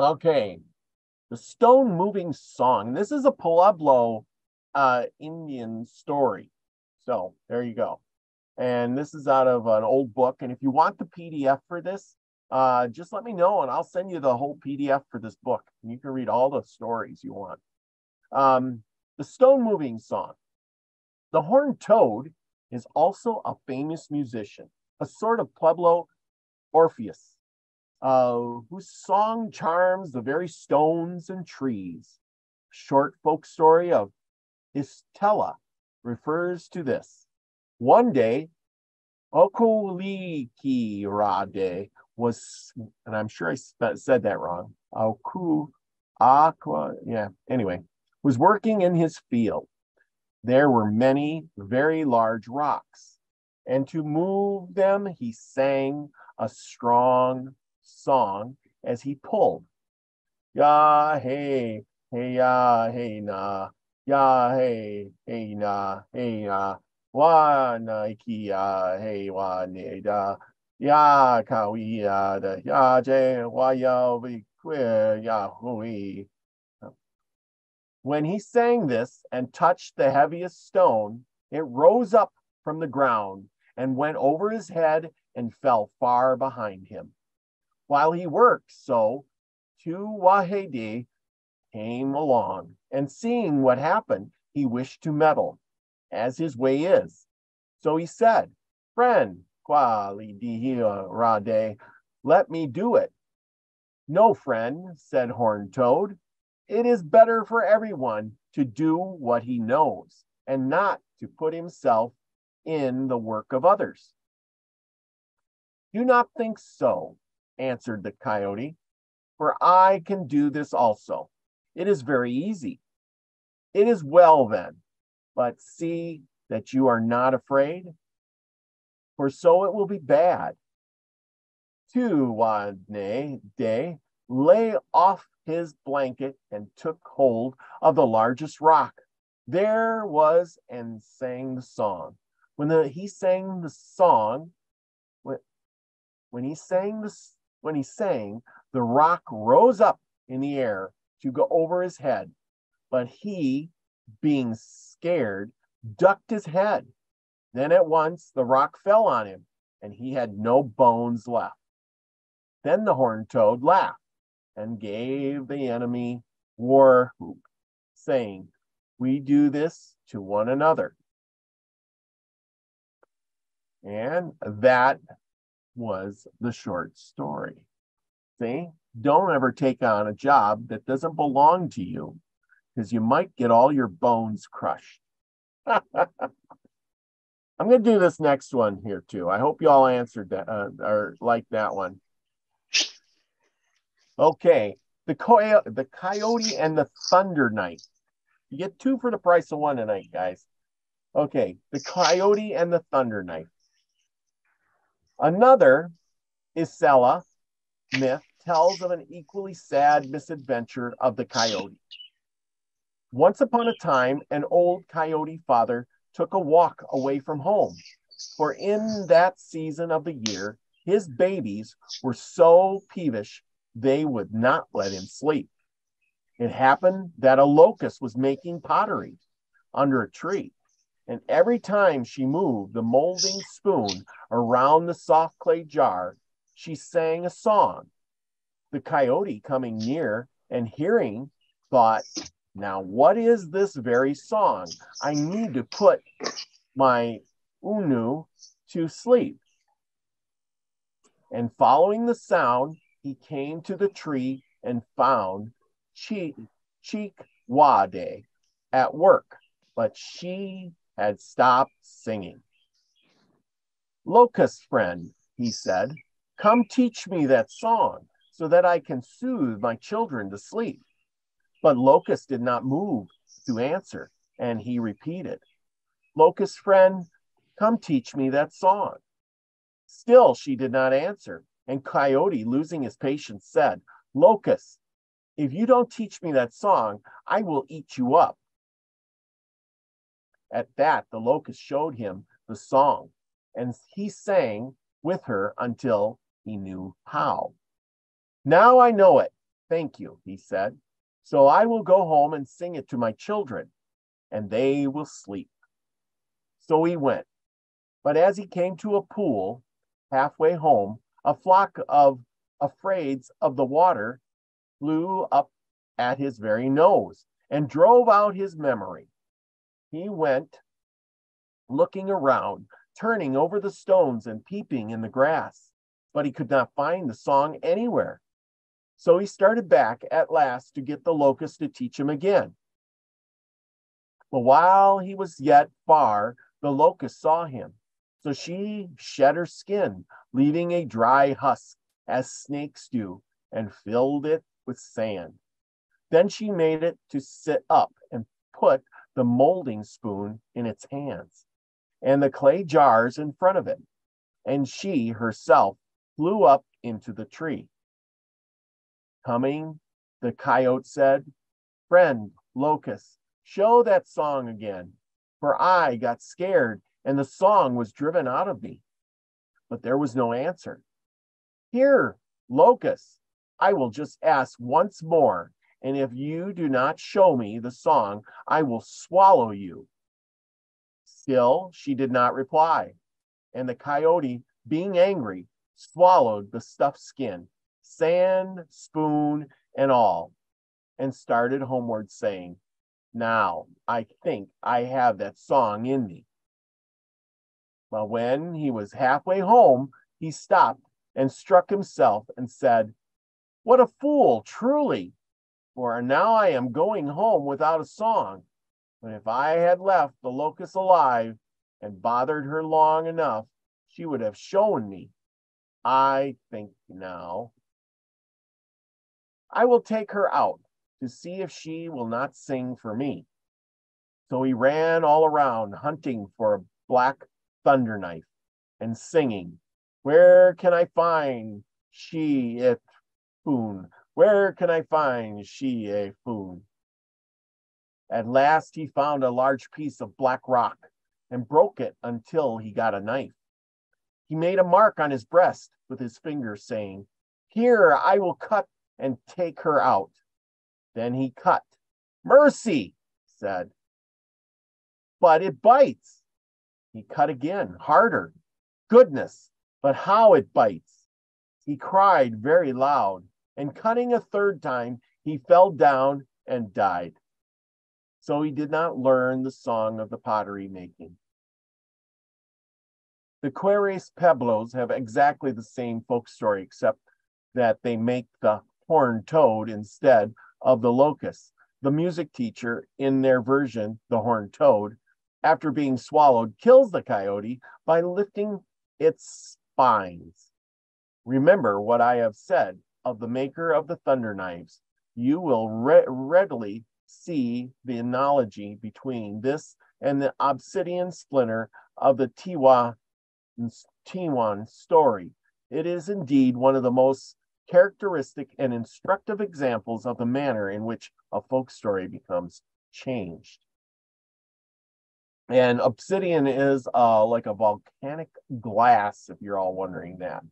Okay, the stone moving song. This is a Pueblo Indian story. So there you go. And this is out of an old book. And if you want the PDF for this, just let me know and I'll send you the whole PDF for this book. And you can read all the stories you want. The stone moving song. The horned toad is also a famous musician, a sort of Pueblo Orpheus, whose song charms the very stones and trees. Short folk story of Istella refers to this. One day, Okolikirade was, and I'm sure I said that wrong, anyway, was working in his field. There were many very large rocks, and to move them, he sang a strong song as he pulled. Ya hey, hey ya hey na, ya hey, hey na, wa na ki ya hey wa ne da, ya ka wi ya da ya je wa ya vi que ya hui. When he sang this and touched the heaviest stone, it rose up from the ground and went over his head and fell far behind him. While he worked so, two Wahedi came along, and seeing what happened, he wished to meddle, as his way is. So he said, "Friend, Rade, let me do it." "No, friend," said Horned Toad. "It is better for everyone to do what he knows and not to put himself in the work of others." "Do not think so," answered the coyote, "for I can do this also. It is very easy." "It is well then, but see that you are not afraid, for so it will be bad." Day lay off his blanket and took hold of the largest rock. There was and sang the song. When he sang, the rock rose up in the air to go over his head, but he, being scared, ducked his head. Then at once the rock fell on him, and he had no bones left. Then the horned toad laughed and gave the enemy war whoop, saying, "We do this to one another." And that was the short story. See, don't ever take on a job that doesn't belong to you, because you might get all your bones crushed. I'm going to do this next one here too. I hope you all answered that or like that one. Okay, the coyote and the thunder knight. You get two for the price of one tonight, guys. Okay, the coyote and the thunder knight. Another Isella myth tells of an equally sad misadventure of the coyote. Once upon a time, an old coyote father took a walk away from home, for in that season of the year, his babies were so peevish they would not let him sleep. It happened that a locust was making pottery under a tree, and every time she moved the molding spoon around the soft clay jar, she sang a song. The coyote, coming near and hearing, thought, "Now what is this very song? I need to put my Unu to sleep." And following the sound, he came to the tree and found Cheekwade at work, but she had stopped singing. "Locust friend," he said, "come teach me that song so that I can soothe my children to sleep." But Locust did not move to answer, and he repeated, "Locust friend, come teach me that song." Still she did not answer, and Coyote, losing his patience, said, "Locust, if you don't teach me that song, I will eat you up." At that, the locust showed him the song, and he sang with her until he knew how. "Now I know it," Thank you, he said. So I will go home and sing it to my children, and they will sleep. So he went. But as he came to a pool halfway home, a flock of afraids of the water flew up at his very nose and drove out his memory. He went looking around, turning over the stones and peeping in the grass, but he could not find the song anywhere. So he started back at last to get the locust to teach him again. But while he was yet far, the locust saw him. So she shed her skin, leaving a dry husk, as snakes do, and filled it with sand. Then she made it to sit up and put the molding spoon in its hands and the clay jars in front of it. And she herself flew up into the tree. Coming, the coyote said, "Friend, locust, show that song again, for I got scared and the song was driven out of me." But there was no answer. "Here, locust, I will just ask once more, and if you do not show me the song, I will swallow you." Still, she did not reply, and the coyote, being angry, swallowed the stuffed skin, sand, spoon, and all, and started homeward, saying, "Now I think I have that song in me." But when he was halfway home, he stopped and struck himself and said, "What a fool, truly! For now I am going home without a song. But if I had left the locust alive and bothered her long enough, she would have shown me. I think now I will take her out to see if she will not sing for me." So he ran all around, hunting for a black thunder knife and singing, "Where can I find she it foon? Where can I find she a foon?" At last he found a large piece of black rock and broke it until he got a knife. He made a mark on his breast with his finger, saying, "Here I will cut and take her out." Then he cut. "Mercy," said, "but it bites." He cut again, harder. "Goodness, but how it bites." He cried very loud, and cutting a third time, he fell down and died. So he did not learn the song of the pottery making. The Querés Pueblos have exactly the same folk story, except that they make the horned toad instead of the locust. The music teacher, in their version, the horned toad, after being swallowed, kills the coyote by lifting its spines. Remember what I have said of the maker of the thunder knives. You will readily see the analogy between this and the obsidian splinter of the Tiwan story. It is indeed one of the most characteristic and instructive examples of the manner in which a folk story becomes changed. And obsidian is like a volcanic glass, if you're all wondering that.